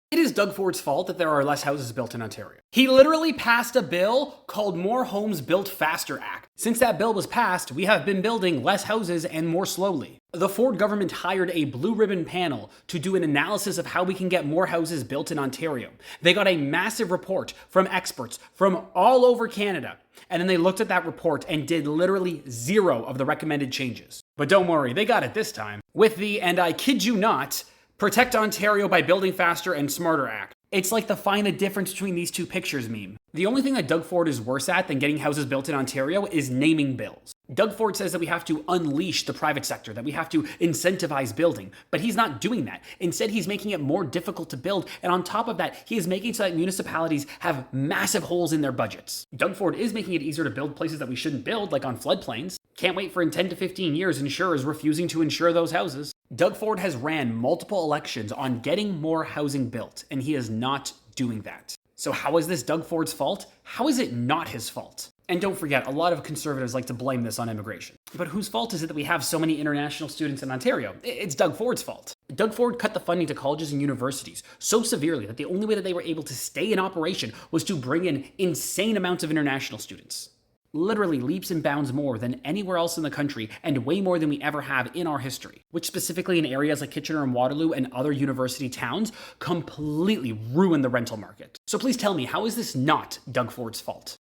It is Doug Ford's fault that there are less houses built in Ontario. He literally passed a bill called More Homes Built Faster Act. Since that bill was passed, we have been building less houses and more slowly. The Ford government hired a blue ribbon panel to do an analysis of how we can get more houses built in Ontario. They got a massive report from experts from all over Canada, and then they looked at that report and did literally zero of the recommended changes. But don't worry, they got it this time with the, and I kid you not, Protect Ontario by Building Faster and Smarter Act. It's like the find the difference between these two pictures meme. The only thing that Doug Ford is worse at than getting houses built in Ontario is naming bills. Doug Ford says that we have to unleash the private sector, that we have to incentivize building, but he's not doing that. Instead, he's making it more difficult to build, and on top of that, he is making so that municipalities have massive holes in their budgets. Doug Ford is making it easier to build places that we shouldn't build, like on floodplains. Can't wait for in 10 to 15 years insurers refusing to insure those houses. Doug Ford has ran multiple elections on getting more housing built, and he is not doing that. So how is this Doug Ford's fault? How is it not his fault? And don't forget, a lot of conservatives like to blame this on immigration. But whose fault is it that we have so many international students in Ontario? It's Doug Ford's fault. Doug Ford cut the funding to colleges and universities so severely that the only way that they were able to stay in operation was to bring in insane amounts of international students. Literally leaps and bounds more than anywhere else in the country, and way more than we ever have in our history, which specifically in areas like Kitchener and Waterloo and other university towns completely ruin the rental market. So please tell me, how is this not Doug Ford's fault?